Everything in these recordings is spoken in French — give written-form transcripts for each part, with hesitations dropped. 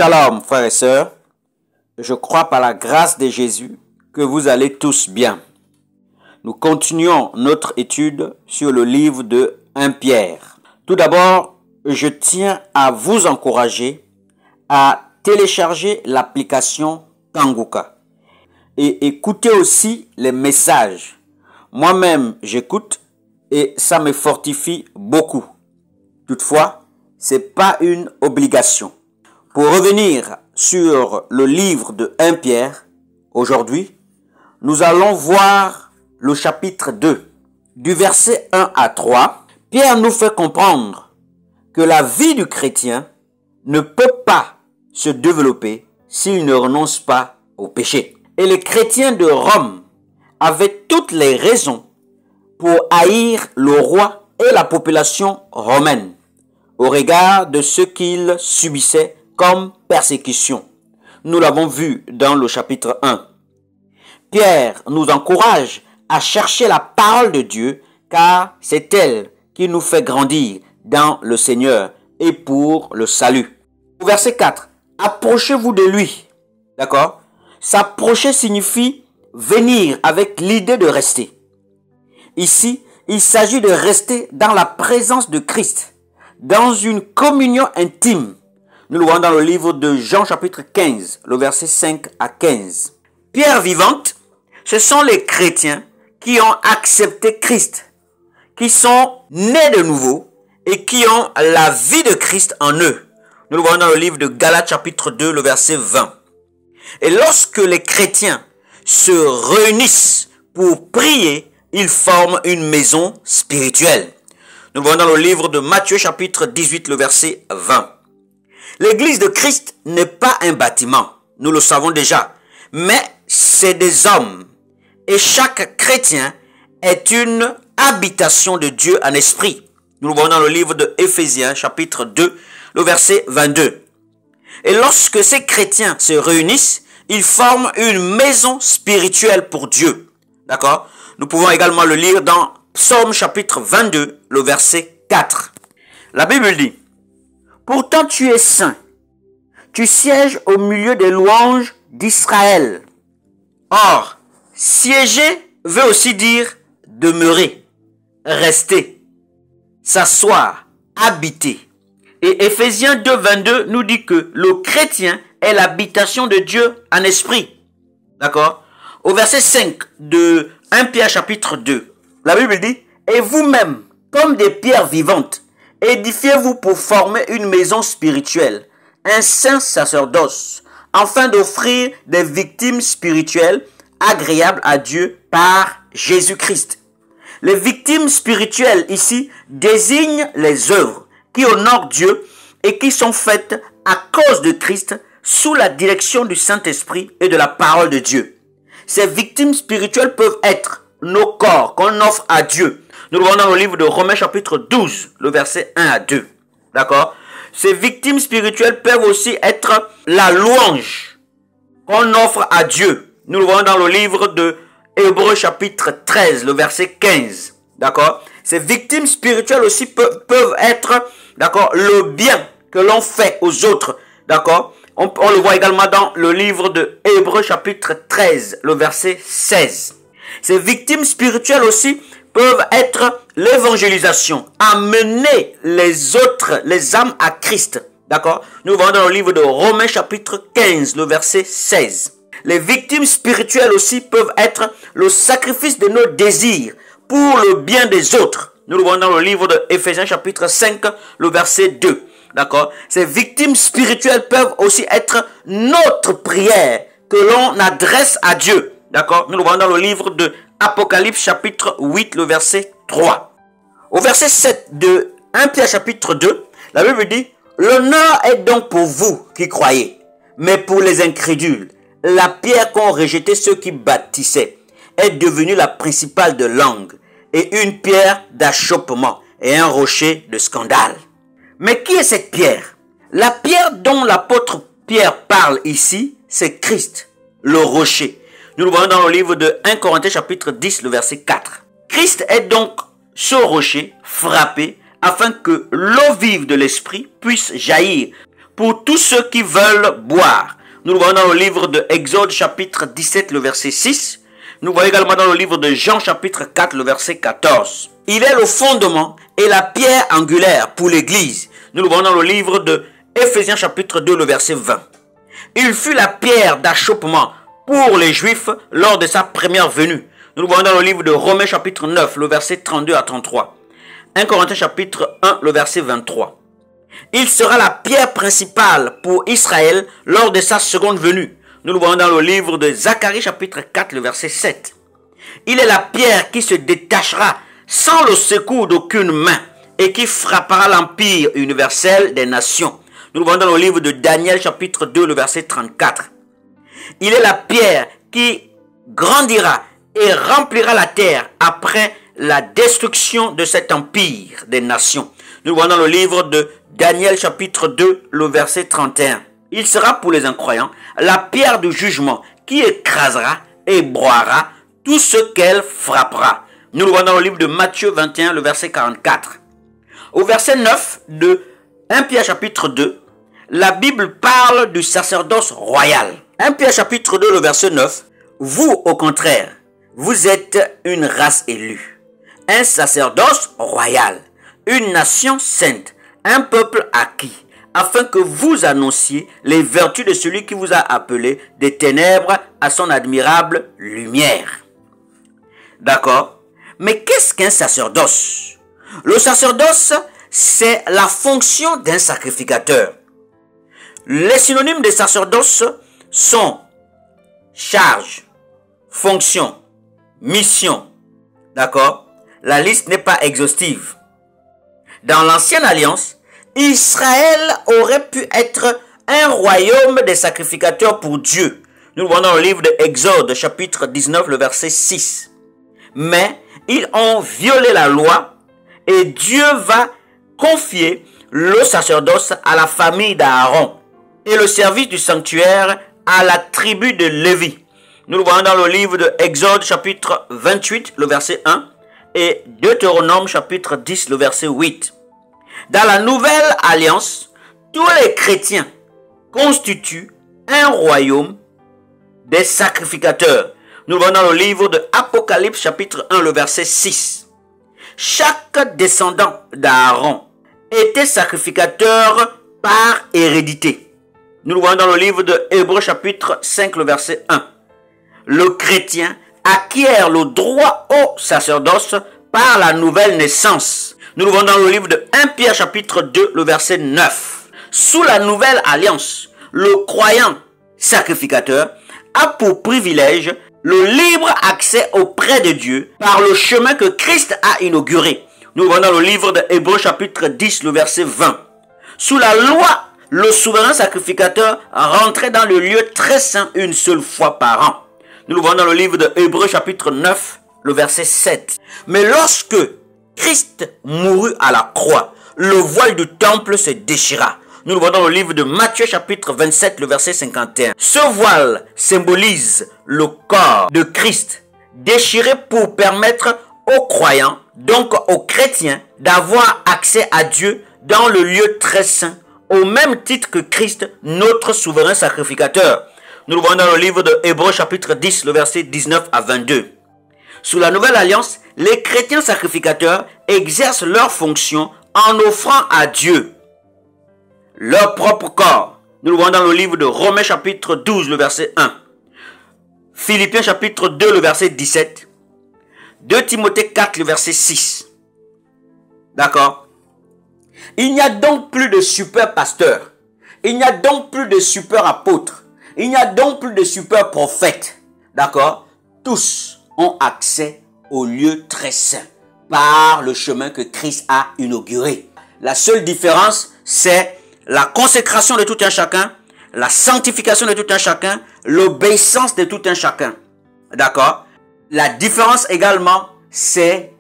Shalom frères et sœurs, je crois par la grâce de Jésus que vous allez tous bien. Nous continuons notre étude sur le livre de 1 Pierre. Tout d'abord, je tiens à vous encourager à télécharger l'application Kanguka et écouter aussi les messages. Moi-même, j'écoute et ça me fortifie beaucoup. Toutefois, ce n'est pas une obligation. Pour revenir sur le livre de 1 Pierre, aujourd'hui, nous allons voir le chapitre 2, du verset 1 à 3. Pierre nous fait comprendre que la vie du chrétien ne peut pas se développer s'il ne renonce pas au péché. Et les chrétiens de Rome avaient toutes les raisons pour haïr le roi et la population romaine au regard de ce qu'ils subissaient comme persécution. Nous l'avons vu dans le chapitre 1. Pierre nous encourage à chercher la parole de Dieu car c'est elle qui nous fait grandir dans le Seigneur et pour le salut. Au verset 4, approchez-vous de lui. D'accord? S'approcher signifie venir avec l'idée de rester. Ici, il s'agit de rester dans la présence de Christ, dans une communion intime. Nous le voyons dans le livre de Jean chapitre 15, le verset 5 à 15. Pierre vivante, ce sont les chrétiens qui ont accepté Christ, qui sont nés de nouveau et qui ont la vie de Christ en eux. Nous le voyons dans le livre de Galates chapitre 2, le verset 20. Et lorsque les chrétiens se réunissent pour prier, ils forment une maison spirituelle. Nous le voyons dans le livre de Matthieu chapitre 18, le verset 20. L'église de Christ n'est pas un bâtiment, nous le savons déjà, mais c'est des hommes. Et chaque chrétien est une habitation de Dieu en esprit. Nous le voyons dans le livre de Éphésiens chapitre 2, le verset 22. Et lorsque ces chrétiens se réunissent, ils forment une maison spirituelle pour Dieu. D'accord? Nous pouvons également le lire dans Psaume chapitre 22, le verset 4. La Bible dit: pourtant tu es saint, tu sièges au milieu des louanges d'Israël. Or, siéger veut aussi dire demeurer, rester, s'asseoir, habiter. Et Éphésiens 2, 22 nous dit que le chrétien est l'habitation de Dieu en esprit. D'accord? Au verset 5 de 1 Pierre chapitre 2, la Bible dit: et vous-même, comme des pierres vivantes, édifiez-vous pour former une maison spirituelle, un saint sacerdoce, afin d'offrir des victimes spirituelles agréables à Dieu par Jésus-Christ. Les victimes spirituelles ici désignent les œuvres qui honorent Dieu et qui sont faites à cause de Christ sous la direction du Saint-Esprit et de la parole de Dieu. Ces victimes spirituelles peuvent être nos corps qu'on offre à Dieu. Nous le voyons dans le livre de Romains chapitre 12, le verset 1 à 2. D'accord? Ces victimes spirituelles peuvent aussi être la louange qu'on offre à Dieu. Nous le voyons dans le livre de Hébreux chapitre 13, le verset 15. D'accord? Ces victimes spirituelles aussi peuvent être, d'accord, le bien que l'on fait aux autres. D'accord? On le voit également dans le livre de Hébreux chapitre 13, le verset 16. Ces victimes spirituelles aussi peuvent être l'évangélisation, amener les autres, les âmes à Christ. D'accord? Nous voyons dans le livre de Romains chapitre 15, le verset 16. Les victimes spirituelles aussi peuvent être le sacrifice de nos désirs pour le bien des autres. Nous le voyons dans le livre de Éphésiens chapitre 5, le verset 2. D'accord? Ces victimes spirituelles peuvent aussi être notre prière que l'on adresse à Dieu. D'accord? Nous le voyons dans le livre de Apocalypse chapitre 8, le verset 3. Au verset 7 de 1 Pierre chapitre 2, la Bible dit: l'honneur est donc pour vous qui croyez, mais pour les incrédules, la pierre qu'ont rejeté ceux qui bâtissaient est devenue la principale de langue et une pierre d'achoppement et un rocher de scandale. Mais qui est cette pierre? La pierre dont l'apôtre Pierre parle ici, c'est Christ, le rocher. Nous le voyons dans le livre de 1 Corinthiens chapitre 10, le verset 4. Christ est donc ce rocher frappé afin que l'eau vive de l'esprit puisse jaillir pour tous ceux qui veulent boire. Nous le voyons dans le livre de Exode chapitre 17, le verset 6. Nous voyons également dans le livre de Jean chapitre 4, le verset 14. Il est le fondement et la pierre angulaire pour l'Église. Nous le voyons dans le livre de Éphésiens chapitre 2, le verset 20. Il fut la pierre d'achoppement pour les Juifs lors de sa première venue. Nous le voyons dans le livre de Romains chapitre 9, le verset 32 à 33. 1 Corinthiens chapitre 1, le verset 23. Il sera la pierre principale pour Israël lors de sa seconde venue. Nous le voyons dans le livre de Zacharie chapitre 4, le verset 7. Il est la pierre qui se détachera sans le secours d'aucune main et qui frappera l'empire universel des nations. Nous le voyons dans le livre de Daniel chapitre 2, le verset 34. Il est la pierre qui grandira et remplira la terre après la destruction de cet empire des nations. Nous le voyons dans le livre de Daniel chapitre 2, le verset 31. Il sera pour les incroyants la pierre du jugement qui écrasera et broiera tout ce qu'elle frappera. Nous le voyons dans le livre de Matthieu 21, le verset 44. Au verset 9 de 1 Pierre chapitre 2, la Bible parle du sacerdoce royal. 1 Pierre chapitre 2, le verset 9. Vous, au contraire, vous êtes une race élue, un sacerdoce royal, une nation sainte, un peuple acquis, afin que vous annonciez les vertus de celui qui vous a appelé des ténèbres à son admirable lumière. D'accord? Mais qu'est-ce qu'un sacerdoce? Le sacerdoce, c'est la fonction d'un sacrificateur. Les synonymes de sacerdoce sont charge, fonction, mission. D'accord? La liste n'est pas exhaustive. Dans l'ancienne alliance, Israël aurait pu être un royaume des sacrificateurs pour Dieu. Nous le voyons dans le livre de Exode, chapitre 19, le verset 6. Mais ils ont violé la loi et Dieu va confier le sacerdoce à la famille d'Aaron et le service du sanctuaire à la tribu de Lévi. Nous le voyons dans le livre de Exode, chapitre 28, le verset 1 et Deutéronome, chapitre 10, le verset 8. Dans la nouvelle alliance, tous les chrétiens constituent un royaume des sacrificateurs. Nous le voyons dans le livre de Apocalypse, chapitre 1, le verset 6. Chaque descendant d'Aaron était sacrificateur par hérédité. Nous le voyons dans le livre de Hébreux, chapitre 5, le verset 1. Le chrétien acquiert le droit au sacerdoce par la nouvelle naissance. Nous le voyons dans le livre de 1 Pierre chapitre 2, le verset 9. Sous la nouvelle alliance, le croyant sacrificateur a pour privilège le libre accès auprès de Dieu par le chemin que Christ a inauguré. Nous le voyons dans le livre de Hébreux chapitre 10, le verset 20. Sous la loi, le souverain sacrificateur rentrait dans le lieu très saint une seule fois par an. Nous le voyons dans le livre de Hébreux chapitre 9, le verset 7. Mais lorsque Christ mourut à la croix, le voile du temple se déchira. Nous le voyons dans le livre de Matthieu chapitre 27, le verset 51. Ce voile symbolise le corps de Christ, déchiré pour permettre aux croyants, donc aux chrétiens, d'avoir accès à Dieu dans le lieu très saint, au même titre que Christ, notre souverain sacrificateur. Nous le voyons dans le livre de Hébreux chapitre 10, le verset 19 à 22. Sous la nouvelle alliance, les chrétiens sacrificateurs exercent leur fonction en offrant à Dieu leur propre corps. Nous le voyons dans le livre de Romains chapitre 12, le verset 1. Philippiens chapitre 2, le verset 17. 2 Timothée 4, le verset 6. D'accord? Il n'y a donc plus de super pasteurs. Il n'y a donc plus de super apôtres. Il n'y a donc plus de super prophètes. D'accord? Tous ont accès au lieu très saint par le chemin que Christ a inauguré. La seule différence, c'est la consécration de tout un chacun, la sanctification de tout un chacun, l'obéissance de tout un chacun. D'accord? La différence également, c'est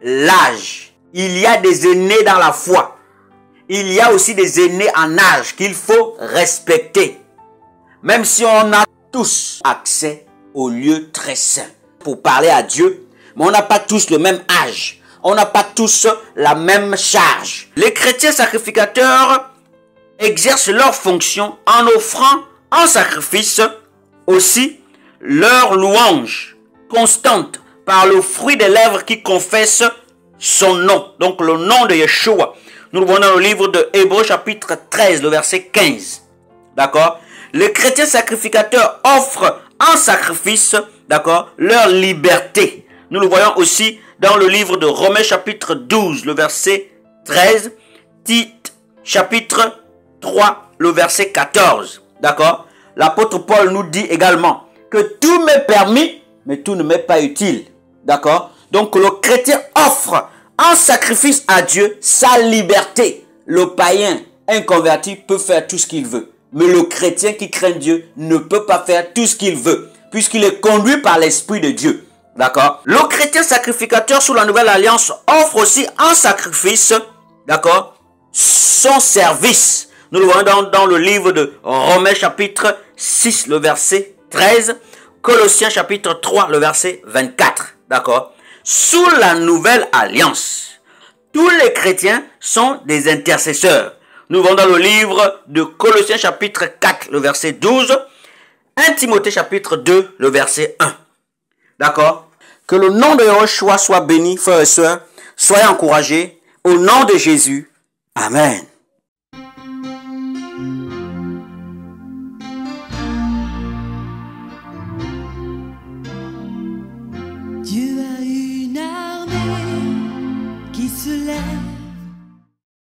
l'âge. Il y a des aînés dans la foi. Il y a aussi des aînés en âge qu'il faut respecter. Même si on a tous accès au lieu très saint pour parler à Dieu, mais on n'a pas tous le même âge. On n'a pas tous la même charge. Les chrétiens sacrificateurs exercent leur fonction en offrant en sacrifice aussi leur louange constante par le fruit des lèvres qui confessent son nom. Donc le nom de Yeshua. Nous le voyons dans le livre de Hébreux chapitre 13, le verset 15. D'accord? Les chrétiens sacrificateurs offrent en sacrifice, d'accord, leur liberté. Nous le voyons aussi dans le livre de Romains chapitre 12, le verset 13. Tite chapitre 3, le verset 14. D'accord? L'apôtre Paul nous dit également que tout m'est permis, mais tout ne m'est pas utile. D'accord? Donc le chrétien offre en sacrifice à Dieu sa liberté. Le païen inconverti peut faire tout ce qu'il veut. Mais le chrétien qui craint Dieu ne peut pas faire tout ce qu'il veut, puisqu'il est conduit par l'Esprit de Dieu. D'accord? Le chrétien sacrificateur sous la nouvelle alliance offre aussi en sacrifice, d'accord, son service. Nous le voyons dans le livre de Romains chapitre 6, le verset 13, Colossiens chapitre 3, le verset 24. D'accord? Sous la nouvelle alliance, tous les chrétiens sont des intercesseurs. Nous voyons dans le livre de Colossiens chapitre 4, le verset 12, 1 Timothée chapitre 2, le verset 1. D'accord? Que le nom de Yeshua soit béni, frères et sœurs. Soyez encouragés. Au nom de Jésus. Amen.